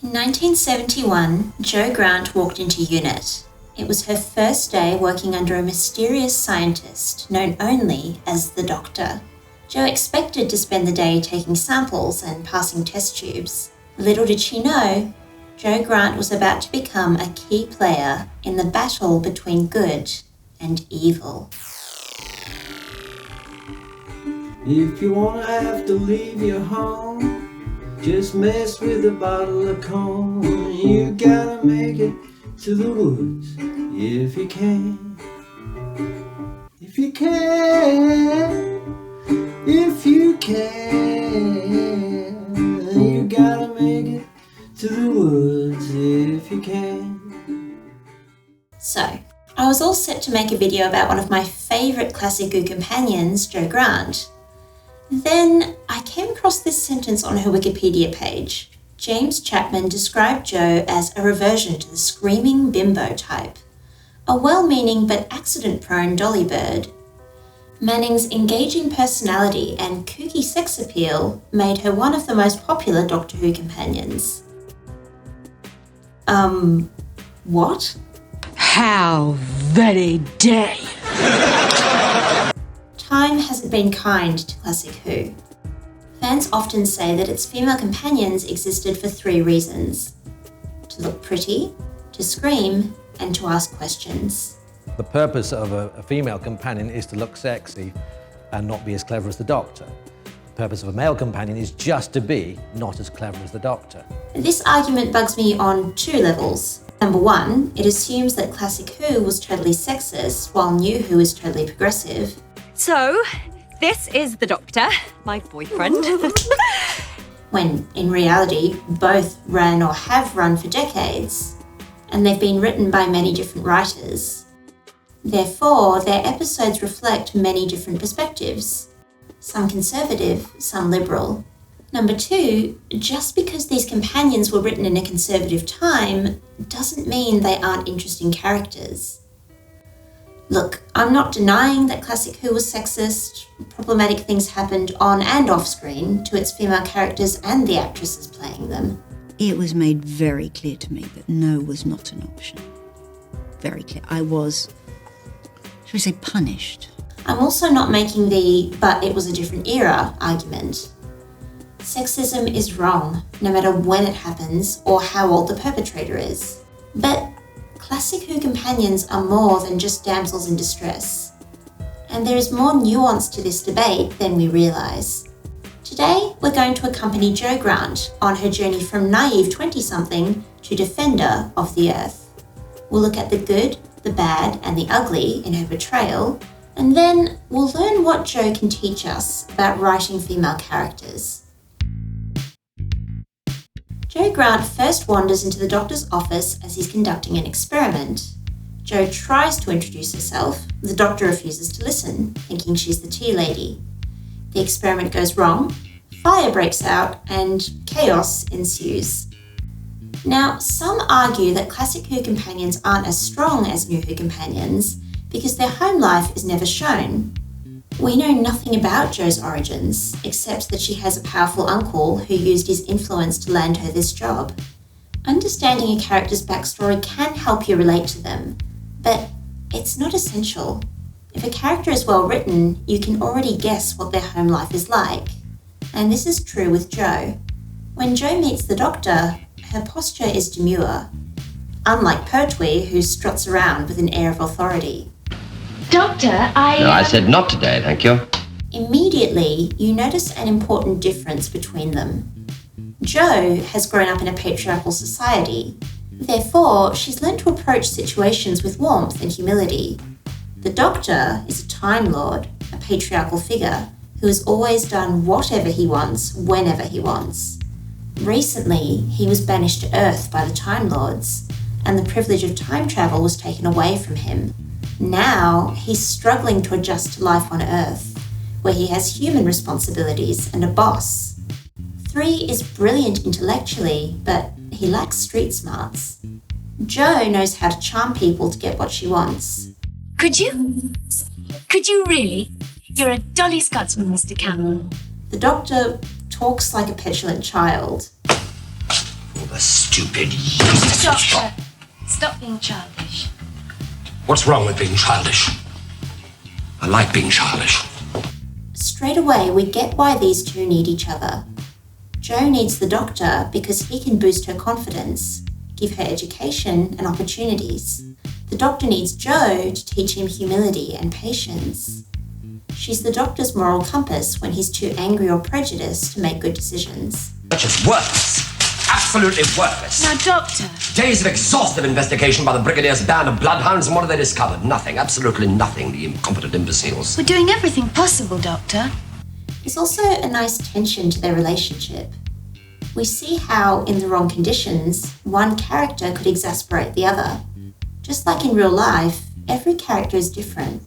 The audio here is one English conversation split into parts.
In 1971, Jo Grant walked into unit. It was her first day working under a mysterious scientist known only as the Doctor. Jo expected to spend the day taking samples and passing test tubes. Little did she know, Jo Grant was about to become a key player in the battle between good and evil. If you wanna have to leave your home, just mess with a bottle of comb. You gotta make it to the woods if you can. If you can, if you can, you gotta make it to the woods if you can. So, I was all set to make a video about one of my favourite classic Who companions, Jo Grant. Then I came across this sentence on her Wikipedia page. James Chapman described Jo as a reversion to the screaming Bimbo type, a well-meaning but accident-prone dolly bird. Manning's engaging personality and kooky sex appeal made her one of the most popular Doctor Who companions. What? How very dare you! Time hasn't been kind to classic Who. Fans often say that its female companions existed for 3 reasons: to look pretty, to scream, and to ask questions. The purpose of a female companion is to look sexy and not be as clever as the Doctor. The purpose of a male companion is just to be not as clever as the Doctor. This argument bugs me on 2 levels. Number 1, it assumes that classic Who was totally sexist, while new Who is totally progressive. So, this is the Doctor, my boyfriend. When, in reality, both ran or have run for decades, and they've been written by many different writers. Therefore, their episodes reflect many different perspectives, some conservative, some liberal. Number 2, just because these companions were written in a conservative time doesn't mean they aren't interesting characters. Look, I'm not denying that classic Who was sexist. Problematic things happened on and off screen to its female characters and the actresses playing them. It was made very clear to me that no was not an option. Very clear. I was, shall we say, punished. I'm also not making the "but it was a different era" argument. Sexism is wrong, no matter when it happens or how old the perpetrator is. But classic Who companions are more than just damsels in distress. And there is more nuance to this debate than we realise. Today, we're going to accompany Jo Grant on her journey from naive 20-something to defender of the Earth. We'll look at the good, the bad, and the ugly in her portrayal, and then we'll learn what Jo can teach us about writing female characters. Jo Grant first wanders into the Doctor's office as he's conducting an experiment. Jo tries to introduce herself. The Doctor refuses to listen, thinking she's the tea lady. The experiment goes wrong, fire breaks out, and chaos ensues. Now, some argue that classic Who companions aren't as strong as new Who companions because their home life is never shown. We know nothing about Jo's origins, except that she has a powerful uncle who used his influence to land her this job. Understanding a character's backstory can help you relate to them, but it's not essential. If a character is well written, you can already guess what their home life is like. And this is true with Jo. When Jo meets the Doctor, her posture is demure, unlike Pertwee, who struts around with an air of authority. Doctor, No, I said not today, thank you. Immediately, you notice an important difference between them. Jo has grown up in a patriarchal society. Therefore, she's learned to approach situations with warmth and humility. The Doctor is a Time Lord, a patriarchal figure, who has always done whatever he wants, whenever he wants. Recently, he was banished to Earth by the Time Lords, and the privilege of time travel was taken away from him. Now, he's struggling to adjust to life on Earth, where he has human responsibilities and a boss. 3 is brilliant intellectually, but he lacks street smarts. Jo knows how to charm people to get what she wants. Could you really? You're a Dolly Scotsman, Mr. Cameron. The Doctor talks like a petulant child. For The stupid, useless Doctor, stop being childish. What's wrong with being childish? I like being childish. Straight away, we get why these two need each other. Jo needs the doctor because he can boost her confidence, give her education and opportunities. The doctor needs Jo to teach him humility and patience. She's the doctor's moral compass when he's too angry or prejudiced to make good decisions. Such as worthless. Absolutely worthless. Now, Doctor. Days of exhaustive investigation by the Brigadier's band of bloodhounds, and what have they discovered? Nothing, absolutely nothing, the incompetent imbeciles. We're doing everything possible, Doctor. There's also a nice tension to their relationship. We see how, in the wrong conditions, one character could exasperate the other. Just like in real life, every character is different.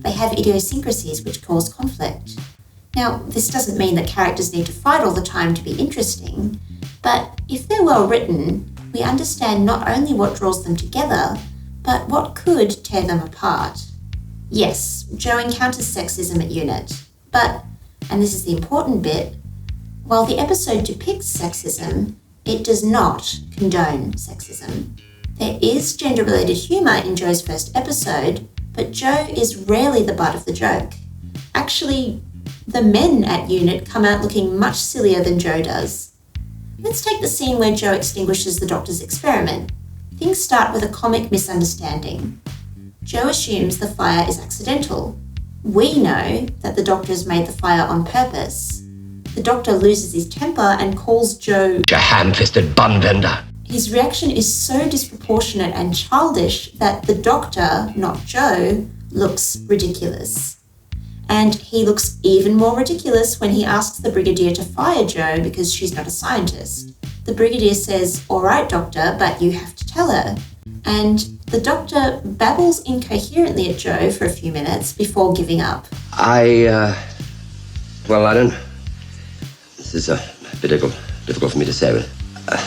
They have idiosyncrasies which cause conflict. Now, this doesn't mean that characters need to fight all the time to be interesting, but if they're well written, we understand not only what draws them together, but what could tear them apart. Yes, Jo encounters sexism at UNIT, but, and this is the important bit, while the episode depicts sexism, it does not condone sexism. There is gender-related humour in Jo's first episode, but Jo is rarely the butt of the joke. Actually, the men at UNIT come out looking much sillier than Jo does. Let's take the scene where Jo extinguishes the doctor's experiment. Things start with a comic misunderstanding. Jo assumes the fire is accidental. We know that the doctor has made the fire on purpose. The doctor loses his temper and calls Jo A ham-fisted bun vendor. His reaction is so disproportionate and childish that the doctor, not Jo, looks ridiculous. And he looks even more ridiculous when he asks the Brigadier to fire Jo because she's not a scientist. The Brigadier says, "All right, Doctor, but you have to tell her." And the doctor babbles incoherently at Jo for a few minutes before giving up. I don't... This is a bit difficult for me to say, but...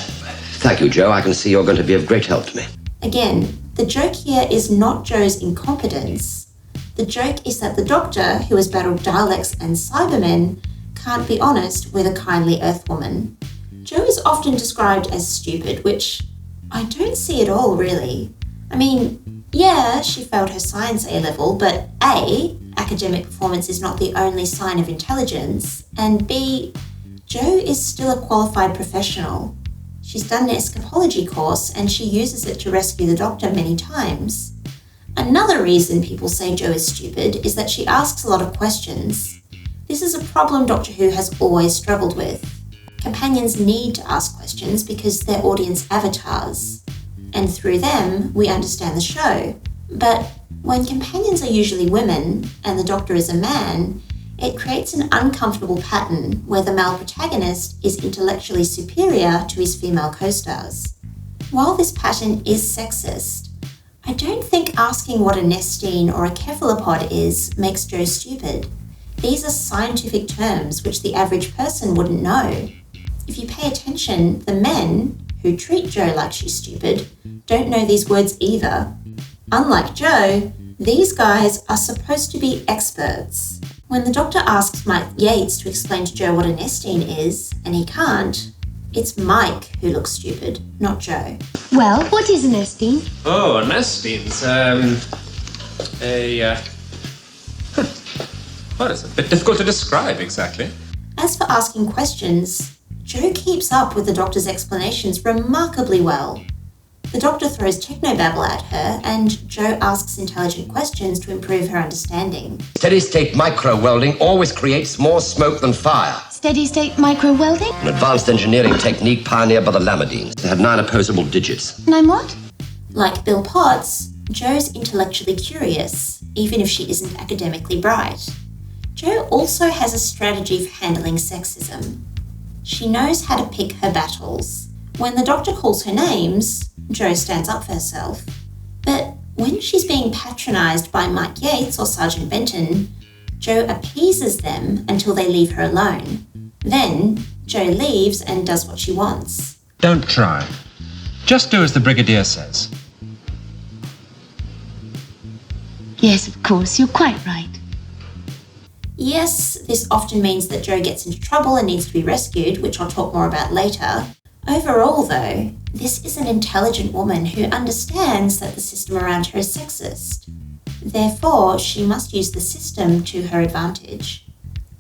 Thank you, Jo. I can see you're going to be of great help to me. Again, the joke here is not Jo's incompetence. The joke is that the Doctor, who has battled Daleks and Cybermen, can't be honest with a kindly Earthwoman. Jo is often described as stupid, which I don't see at all, really. I mean, yeah, she failed her science A-level, but A, academic performance is not the only sign of intelligence, and B, Jo is still a qualified professional. She's done an escapology course and she uses it to rescue the Doctor many times. Another reason people say Jo is stupid is that she asks a lot of questions. This is a problem Doctor Who has always struggled with. Companions need to ask questions because they're audience avatars, and through them we understand the show. But when companions are usually women and the Doctor is a man, it creates an uncomfortable pattern where the male protagonist is intellectually superior to his female co-stars. While this pattern is sexist, I don't think asking what a nestine or a cephalopod is makes Jo stupid. These are scientific terms which the average person wouldn't know. If you pay attention, the men, who treat Jo like she's stupid, don't know these words either. Unlike Jo, these guys are supposed to be experts. When the Doctor asks Mike Yates to explain to Jo what a nestine is, and he can't, it's Mike who looks stupid, not Jo. Well, what is a nestine? Oh, a nestine's, well, it's a bit difficult to describe exactly. As for asking questions, Jo keeps up with the Doctor's explanations remarkably well. The Doctor throws technobabble at her, and Jo asks intelligent questions to improve her understanding. Steady-state micro-welding always creates more smoke than fire. Steady-state micro-welding? An advanced engineering technique pioneered by the Lamardines. They had 9 opposable digits. 9 what? Like Bill Potts, Jo's intellectually curious, even if she isn't academically bright. Jo also has a strategy for handling sexism. She knows how to pick her battles. When the Doctor calls her names, Jo stands up for herself. But when she's being patronised by Mike Yates or Sergeant Benton, Jo appeases them until they leave her alone. Then, Jo leaves and does what she wants. Don't try. Just do as the Brigadier says. Yes, of course, you're quite right. Yes, this often means that Jo gets into trouble and needs to be rescued, which I'll talk more about later. Overall, though, this is an intelligent woman who understands that the system around her is sexist. Therefore, she must use the system to her advantage.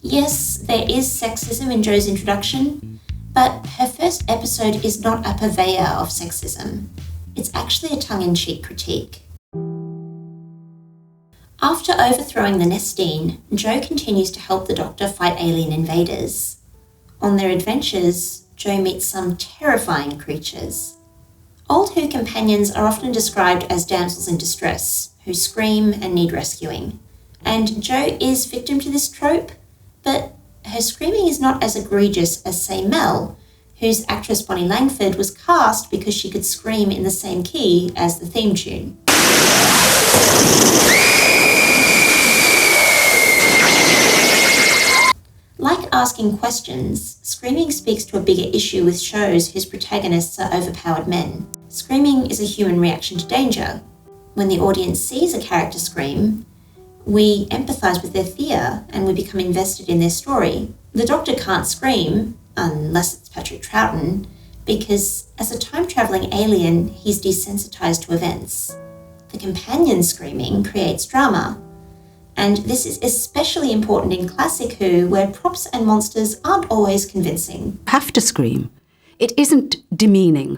Yes, there is sexism in Jo's introduction, but her first episode is not a purveyor of sexism. It's actually a tongue-in-cheek critique. After overthrowing the Nestine, Jo continues to help the Doctor fight alien invaders. On their adventures, Jo meets some terrifying creatures. Old Who companions are often described as damsels in distress, who scream and need rescuing. And Jo is victim to this trope, but her screaming is not as egregious as, say, Mel, whose actress Bonnie Langford was cast because she could scream in the same key as the theme tune. Like asking questions, screaming speaks to a bigger issue with shows whose protagonists are overpowered men. Screaming is a human reaction to danger. When the audience sees a character scream, we empathise with their fear and we become invested in their story. The Doctor can't scream, unless it's Patrick Troughton, because as a time-travelling alien, he's desensitised to events. The companion screaming creates drama. And this is especially important in Classic Who, where props and monsters aren't always convincing. Have to scream. It isn't demeaning.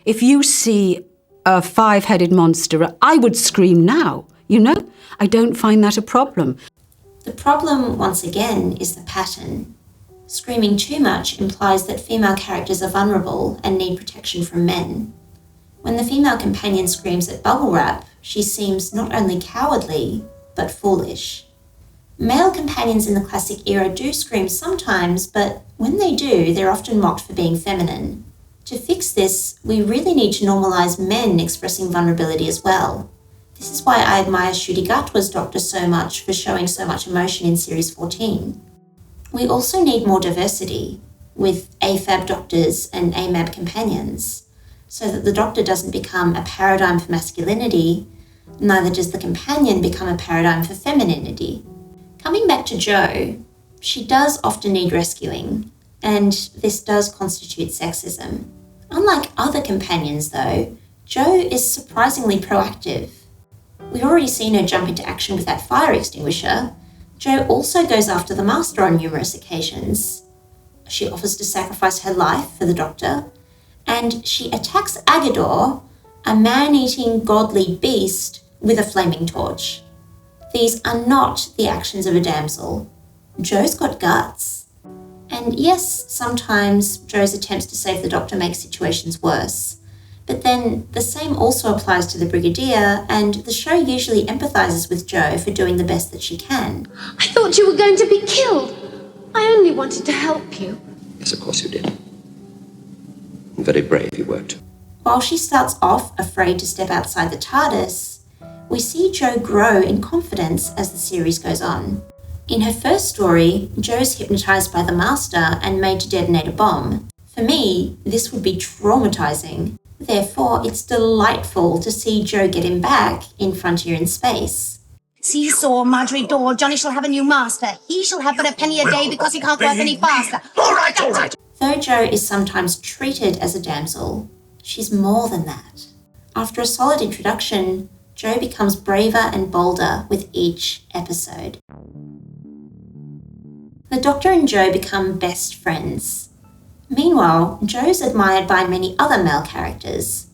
If you see a 5-headed monster, I would scream now, you know? I don't find that a problem. The problem, once again, is the pattern. Screaming too much implies that female characters are vulnerable and need protection from men. When the female companion screams at Bubble Wrap, she seems not only cowardly, but foolish. Male companions in the classic era do scream sometimes, but when they do, they're often mocked for being feminine. To fix this, we really need to normalise men expressing vulnerability as well. This is why I admire Ncuti Gatwa's Doctor so much for showing so much emotion in Series 14. We also need more diversity, with AFAB doctors and AMAB companions, so that the Doctor doesn't become a paradigm for masculinity, neither does the companion become a paradigm for femininity. Coming back to Jo, she does often need rescuing, and this does constitute sexism. Unlike other companions though, Jo is surprisingly proactive. We've already seen her jump into action with that fire extinguisher. Jo also goes after the Master on numerous occasions. She offers to sacrifice her life for the Doctor, and she attacks Agador, a man-eating godly beast, with a flaming torch. These are not the actions of a damsel. Jo's got guts. And yes, sometimes Jo's attempts to save the Doctor make situations worse. But then the same also applies to the Brigadier, and the show usually empathises with Jo for doing the best that she can. I thought you were going to be killed. I only wanted to help you. Yes, of course you did. And very brave you were too. While she starts off afraid to step outside the TARDIS, we see Jo grow in confidence as the series goes on. In her first story, Jo's hypnotised by the Master and made to detonate a bomb. For me, this would be traumatising. Therefore, it's delightful to see Jo get him back in Frontier in Space. Seesaw, Marjorie Dore, Johnny shall have a new master. He shall have but a penny a day because he can't work any faster. All right. Though Jo is sometimes treated as a damsel, she's more than that. After a solid introduction, Jo becomes braver and bolder with each episode. The Doctor and Jo become best friends. Meanwhile, Jo's admired by many other male characters.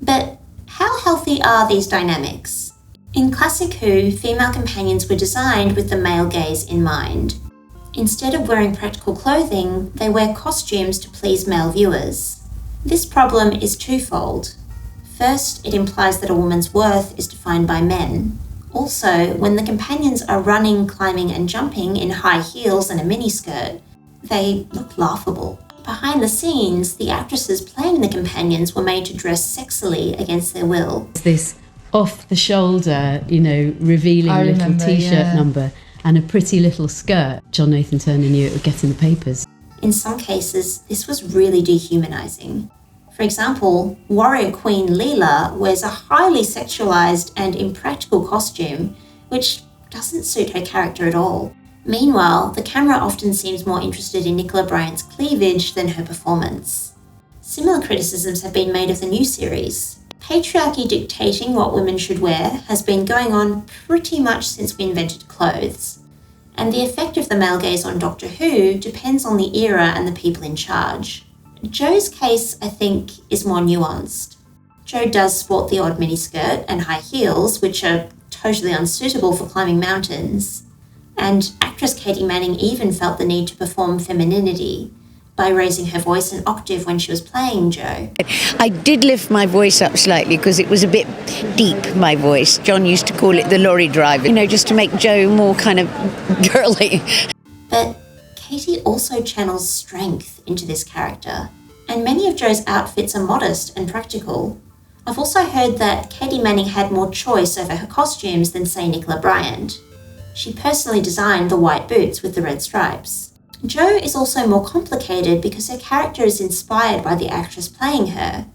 But how healthy are these dynamics? In Classic Who, female companions were designed with the male gaze in mind. Instead of wearing practical clothing, they wear costumes to please male viewers. This problem is twofold. First, it implies that a woman's worth is defined by men. Also, when the companions are running, climbing and jumping in high heels and a miniskirt, they look laughable. Behind the scenes, the actresses playing the companions were made to dress sexily against their will. This off-the-shoulder, revealing little T-shirt number and a pretty little skirt. John Nathan Turner knew it would get in the papers. In some cases, this was really dehumanising. For example, Warrior Queen Leela wears a highly sexualised and impractical costume, which doesn't suit her character at all. Meanwhile, the camera often seems more interested in Nicola Bryant's cleavage than her performance. Similar criticisms have been made of the new series. Patriarchy dictating what women should wear has been going on pretty much since we invented clothes, and the effect of the male gaze on Doctor Who depends on the era and the people in charge. Jo's case, I think, is more nuanced. Jo does sport the odd miniskirt and high heels, which are totally unsuitable for climbing mountains, and actress Katie Manning even felt the need to perform femininity by raising her voice an octave when she was playing Jo. I did lift my voice up slightly because it was a bit deep, my voice. John used to call it the lorry driver, just to make Jo more kind of girly. But Katie also channels strength into this character, and many of Jo's outfits are modest and practical. I've also heard that Katie Manning had more choice over her costumes than, say, Nicola Bryant. She personally designed the white boots with the red stripes. Jo is also more complicated because her character is inspired by the actress playing her.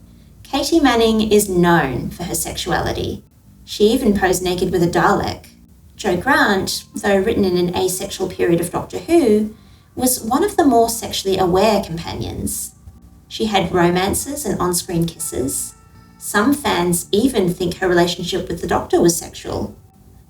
Katie Manning is known for her sexuality. She even posed naked with a Dalek. Jo Grant, though written in an asexual period of Doctor Who, was one of the more sexually aware companions. She had romances and on-screen kisses. Some fans even think her relationship with the Doctor was sexual.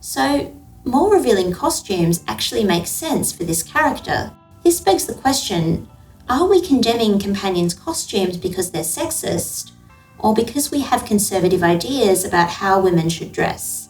So, more revealing costumes actually make sense for this character. This begs the question, are we condemning companions' costumes because they're sexist, or because we have conservative ideas about how women should dress?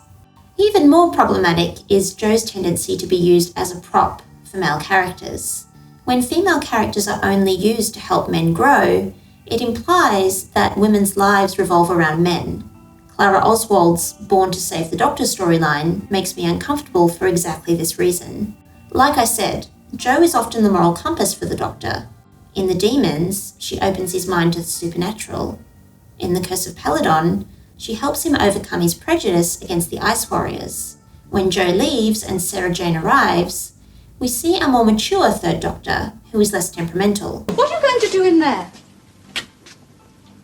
Even more problematic is Jo's tendency to be used as a prop for male characters. When female characters are only used to help men grow, it implies that women's lives revolve around men. Clara Oswald's Born to Save the Doctor storyline makes me uncomfortable for exactly this reason. Like I said, Jo is often the moral compass for the Doctor. In The Demons, she opens his mind to the supernatural. In The Curse of Peladon, she helps him overcome his prejudice against the Ice Warriors. When Jo leaves and Sarah Jane arrives, we see a more mature Third Doctor, who is less temperamental. What are you going to do in there?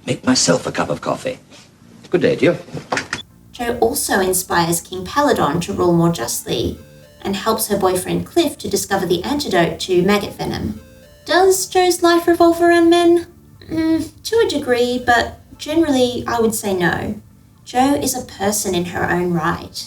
Make myself a cup of coffee. Good day to you. Jo also inspires King Peladon to rule more justly, and helps her boyfriend Cliff to discover the antidote to maggot venom. Does Jo's life revolve around men? To a degree, but generally I would say no. Jo is a person in her own right.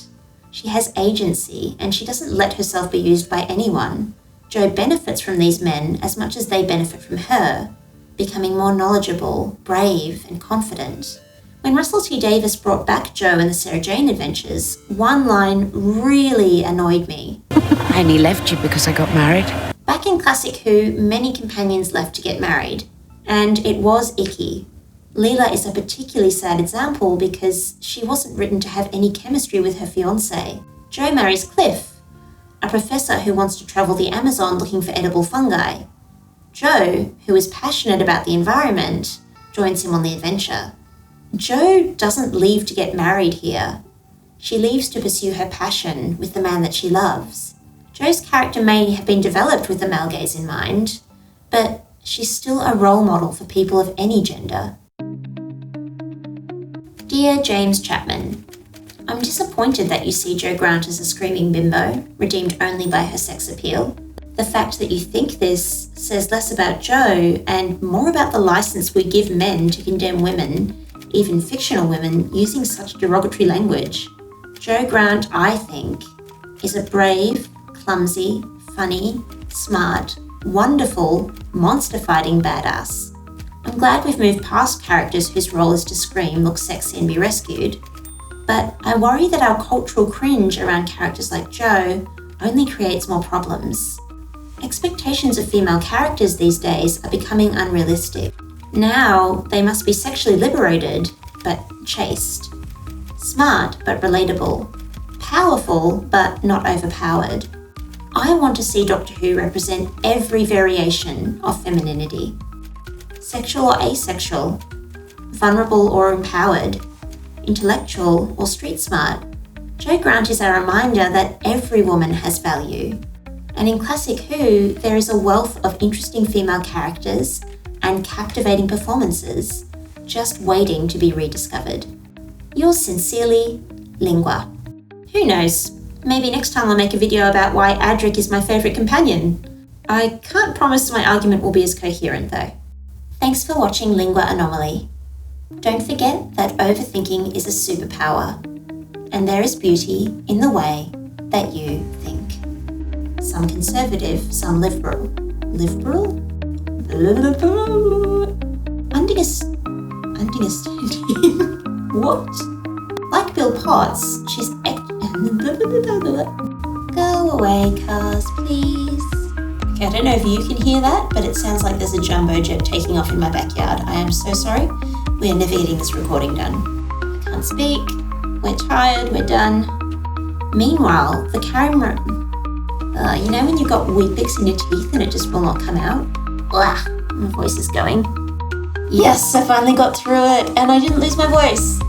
She has agency, and she doesn't let herself be used by anyone. Jo benefits from these men as much as they benefit from her, becoming more knowledgeable, brave, and confident. When Russell T Davies brought back Jo in the Sarah Jane adventures, one line really annoyed me. I only left you because I got married. Back in Classic Who, many companions left to get married, and it was icky. Leela is a particularly sad example because she wasn't written to have any chemistry with her fiancé. Jo marries Cliff, a professor who wants to travel the Amazon looking for edible fungi. Jo, who is passionate about the environment, joins him on the adventure. Jo doesn't leave to get married here. She leaves to pursue her passion with the man that she loves. Jo's character may have been developed with the male gaze in mind, but she's still a role model for people of any gender. Dear James Chapman, I'm disappointed that you see Jo Grant as a screaming bimbo, redeemed only by her sex appeal. The fact that you think this says less about Jo and more about the license we give men to condemn women, even fictional women, using such derogatory language. Jo Grant, I think, is a brave, clumsy, funny, smart, wonderful, monster-fighting badass. I'm glad we've moved past characters whose role is to scream, look sexy and be rescued, but I worry that our cultural cringe around characters like Jo only creates more problems. Expectations of female characters these days are becoming unrealistic. Now, they must be sexually liberated, but chaste. Smart, but relatable. Powerful, but not overpowered. I want to see Doctor Who represent every variation of femininity. Sexual or asexual, vulnerable or empowered, intellectual or street smart. Jo Grant is a reminder that every woman has value. And in Classic Who, there is a wealth of interesting female characters and captivating performances, just waiting to be rediscovered. Yours sincerely, Lingua. Who knows, maybe next time I'll make a video about why Adric is my favourite companion. I can't promise my argument will be as coherent though. Thanks for watching Lingua Anomaly. Don't forget that overthinking is a superpower, and there is beauty in the way that you think. Some conservative, some liberal. Liberal? Understanding. What? Like Bill Potts, she's Go away, cars, please. Okay, I don't know if you can hear that, but it sounds like there's a jumbo jet taking off in my backyard. I am so sorry. We are never getting this recording done. I can't speak. We're tired. We're done. Meanwhile, the camera... you know when you've got Weet-Bix in your teeth and it just will not come out? Blah, my voice is going. Yes, I finally got through it and I didn't lose my voice.